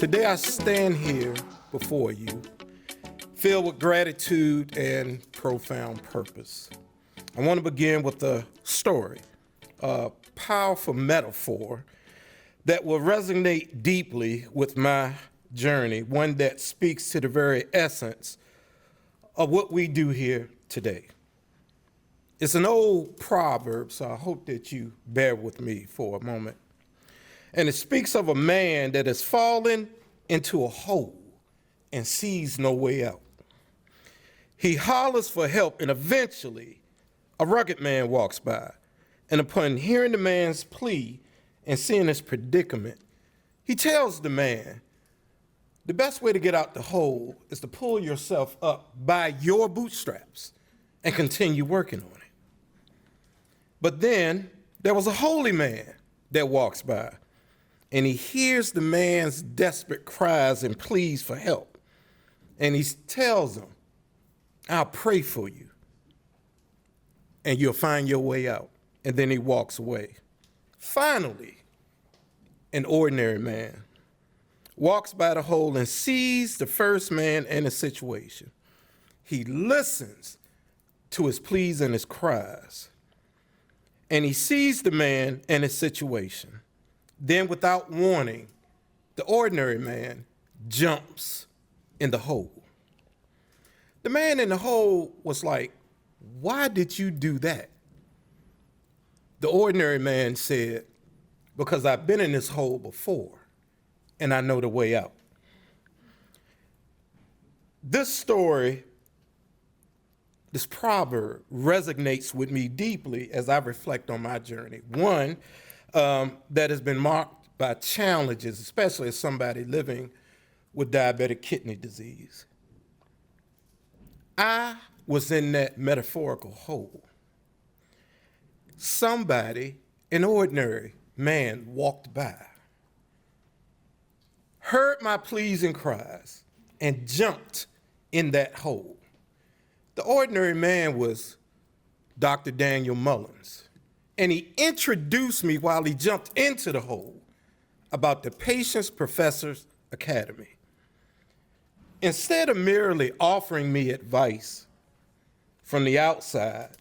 Today I stand here before you, filled with gratitude and profound purpose. I want to begin with a story, a powerful metaphor that will resonate deeply with my journey, one that speaks to the very essence of what we do here today. It's an old proverb, so I hope that you bear with me for a moment. And it speaks of a man that has fallen into a hole and sees no way out. He hollers for help, and eventually a rugged man walks by. And upon hearing the man's plea and seeing his predicament, he tells the man, the best way to get out the hole is to pull yourself up by your bootstraps and continue working on it. But then there was a holy man that walks by, and he hears the man's desperate cries and pleas for help. And he tells him, I'll pray for you, and you'll find your way out. And then he walks away. Finally, an ordinary man walks by the hole and sees the first man in a situation. He listens to his pleas and his cries, and he sees the man in his situation. Then, without warning, the ordinary man jumps in the hole. The man in the hole was like, why did you do that? The ordinary man said, because I've been in this hole before, and I know the way out. This story, this proverb resonates with me deeply as I reflect on my journey. One, that has been marked by challenges, especially as somebody living with diabetic kidney disease. I was in that metaphorical hole. Somebody, an ordinary man, walked by, heard my pleas and cries, and jumped in that hole. The ordinary man was Dr. Daniel Mullins. And he introduced me while he jumped into the hole about the Patients Professors Academy. Instead of merely offering me advice from the outside,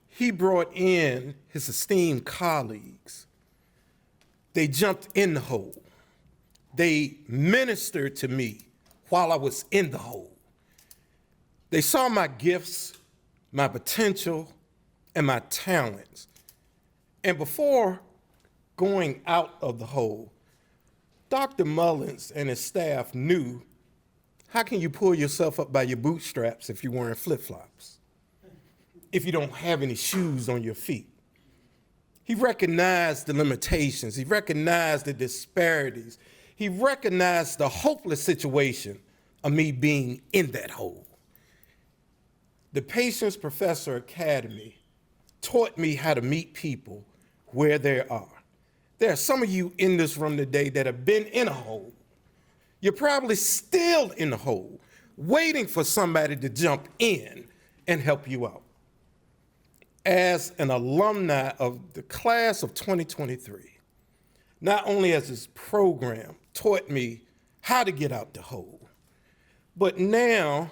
he brought in his esteemed colleagues. They jumped in the hole. They ministered to me while I was in the hole. They saw my gifts, my potential, and my talents. And before going out of the hole, Dr. Mullins and his staff knew, how can you pull yourself up by your bootstraps if you're wearing flip-flops, if you don't have any shoes on your feet? He recognized the limitations. He recognized the disparities. He recognized the hopeless situation of me being in that hole. The Patients Professor Academy taught me how to meet people where they are. There are some of you in this room today that have been in a hole. You're probably still in the hole, waiting for somebody to jump in and help you out. As an alumni of the class of 2023, not only has this program taught me how to get out the hole, but now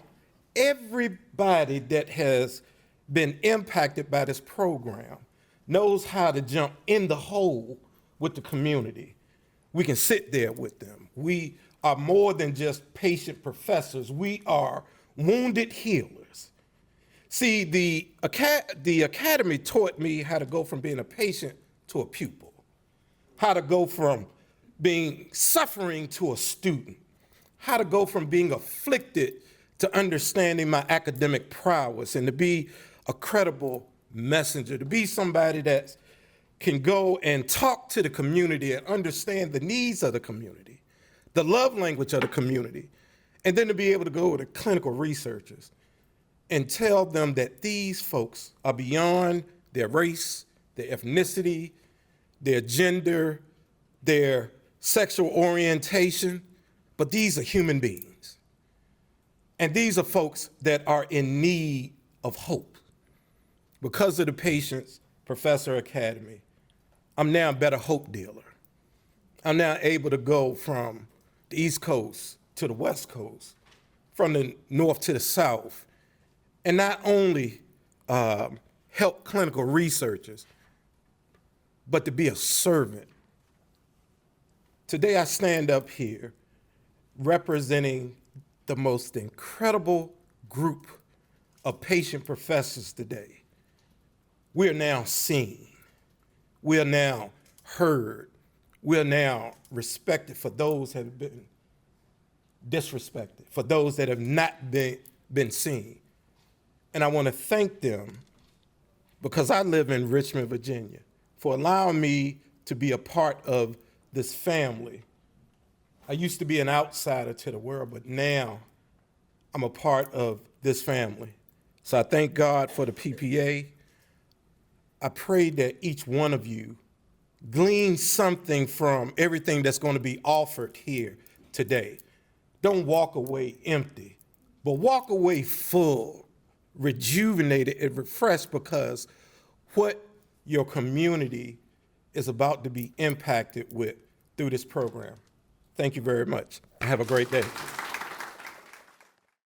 everybody that has been impacted by this program knows how to jump in the hole with the community. We can sit there with them. We are more than just patient professors. We are wounded healers. See, the academy taught me how to go from being a patient to a pupil, how to go from being suffering to a student, how to go from being afflicted to understanding my academic prowess, and to be a credible messenger, to be somebody that can go and talk to the community and understand the needs of the community, the love language of the community, and then to be able to go to clinical researchers and tell them that these folks are beyond their race, their ethnicity, their gender, their sexual orientation, but these are human beings. And these are folks that are in need of hope. Because of the Patients Professor Academy, I'm now a better hope dealer. I'm now able to go from the East Coast to the West Coast, from the North to the South, and not only help clinical researchers, but to be a servant. Today I stand up here representing the most incredible group of patient professors today. We are now seen. We are now heard. We are now respected for those that have been disrespected, for those that have not been seen. And I want to thank them, because I live in Richmond, Virginia, for allowing me to be a part of this family. I used to be an outsider to the world, but now I'm a part of this family. So I thank God for the PPA. I pray that each one of you glean something from everything that's going to be offered here today. Don't walk away empty, but walk away full, rejuvenated and refreshed, because what your community is about to be impacted with through this program. Thank you very much. Have a great day.